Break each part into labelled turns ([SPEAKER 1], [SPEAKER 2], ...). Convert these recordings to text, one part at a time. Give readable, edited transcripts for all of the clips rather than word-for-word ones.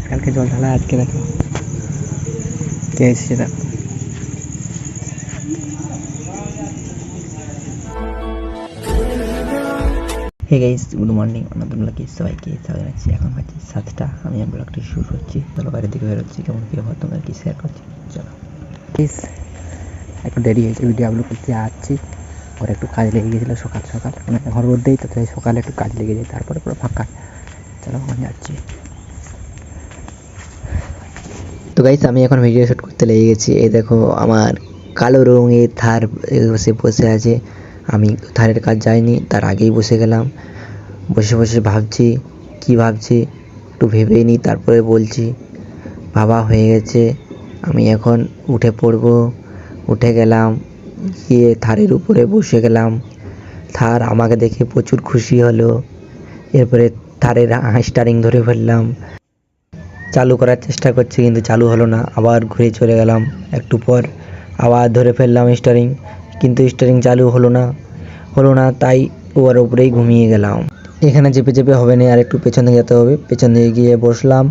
[SPEAKER 1] কালকে জল ঢালা, আজকে দেখো কে এসেছে। দেখো হে গাইস, গুড মর্নিং। নতুন ব্লগে সবাইকে স্বাগত জানাচ্ছি। এখন বাজে 7টা, আমি ব্লগটি শুরু করছি। চলো বাইরের দিকে বেরোচ্ছি, কেমন কি হয় তোমার কি শেয়ার করছি। চলো প্লিজ, একটু দেরি হয়েছে ভিডিও আপলোড করতে আসছি। ঘরে একটু কাজ লেগে গিয়েছিলো সকাল সকাল, মানে ঘর মধ্যেই তো, তাই সকালে একটু কাজ লেগে যায়, তারপরে পুরো ফাঁকা। চলো ওখানে যাচ্ছি। তো গাইস, আমি এখন ভিডিও শ্যুট করতে লেগে গেছি। এই দেখো আমার কালো রঙের থার বসে বসে আছে। আমি থারের কাজ যাইনি, তার আগেই বসে গেলাম। বসে বসে ভাবছি, কি ভাবছি একটু ভেবেই নিই, তারপরে বলছি। ভাবা হয়ে গেছে, আমি এখন উঠে পড়ব। উঠে গেলাম, গিয়ে থারের উপরে বসে গেলাম। থার আমাকে দেখে প্রচুর খুশি হলো। এরপরে থারের স্টারিং ধরে ফেললাম, চালু করার চেষ্টা করছি কিন্তু চালু হলো না। আবার ঘুরে চলে গেলাম, একটু পর আবার ধরে ফেললাম স্টারিং, কিন্তু স্টারিং চালু হলো না, তাই ওর উপরেই ঘুমিয়ে গেলাম। এখানে চেপে চেপে হবে না, আর একটু পেছন দিকে যেতে হবে। পেছন দিকে গিয়ে বসলাম,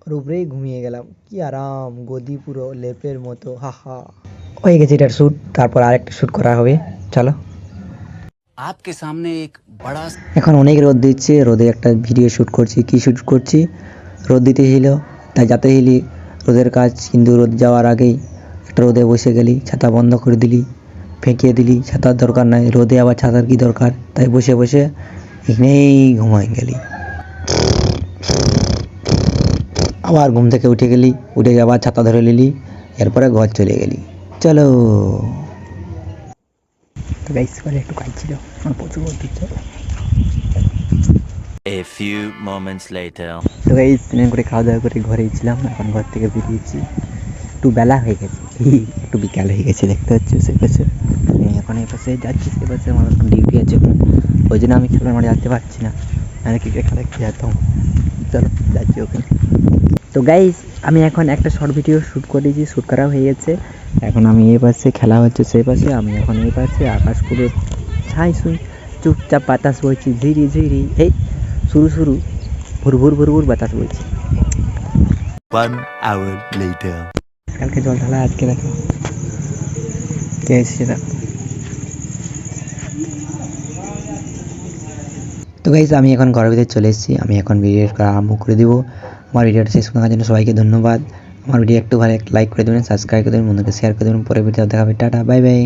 [SPEAKER 1] ওর উপরেই ঘুমিয়ে গেলাম। কি আরাম, গদি পুরো লেপের মতো। হা হয়ে গেছে এটার শ্যুট। তারপর আরেকটা শ্যুট করা হবে, চলো।
[SPEAKER 2] आपके सामने एक बड़ा
[SPEAKER 1] এখন অনেক রোদ দিচ্ছে, রোদে একটা ভিডিও শ্যুট করছি। কি শ্যুট করছি, রোদ দিতে ছিল তাই যাতে হিলি রোদের কাজ, কিন্তু রোদ যাওয়ার আগেই একটা রোদে বসে গেলি, ছাতা বন্ধ করে দিলি, ফেঁকিয়ে দিলি। ছাতার দরকার নাই, রোদে আবার ছাতার কি দরকার, তাই বসে বসে এখানেই ঘুমাই গেলি। আবার ঘুম থেকে উঠে গেলি, উঠে আবার ছাতা ধরে নিলি, এরপরে ঘর চলে গেলি। চলো। তো গাইস, করে একটু কাজ ছিল, আমার প্রচুর রোদ দিচ্ছে।
[SPEAKER 2] A few moments later.
[SPEAKER 1] তো গাইস, স্নান করে খাওয়া দাওয়া করে ঘরেই ছিলাম, এখন ঘর থেকে বেরিয়েছি। একটু বেলা হয়ে গেছে, একটু বিকাল হয়ে গেছে, দেখতে পাচ্ছি সে পাশে। আমি এখন এই পাশে যাচ্ছি, সে পাশে আমার এখন ডিউটি আছে ওখানে, ওই জন্য আমি খেলার মাঠে যেতে পারছি না, আমি ক্রিকেট খেলা খেতে যেতাম। চলো যাচ্ছি ওখানে। তো গাইস, আমি এখন একটা শর্ট ভিডিও শ্যুট করেছি, শ্যুট করা হয়ে গেছে। এখন আমি এই পাশে, খেলা হচ্ছে সেই পাশে, আমি এখন এই পাশে। আকাশ পুরো ছাই শুই, চুপচাপ বাতাস বইছি ঝিরি ঝিরি। এই শুরু ভুর বাতাস বইছে।
[SPEAKER 2] 1 hour later.
[SPEAKER 1] কালকে জল ঢালা, আজকে দেখো কে এসেছে। দেখো তো গাইস, আমি এখন ঘরের ভিতরে চলে এসেছি। আমি এখন ভিডিও আরম্ভ করে দিব। আমার ভিডিওটা শেষ করার জন্য সবাইকে ধন্যবাদ। আমার ভিডিও একটু ভালো লাইক করে দেবেন, সাবস্ক্রাইব করে দেবেন, বন্ধুকে শেয়ার করে দেবেন। পরে ভিডিও দেখা হবে। Tata, bye bye.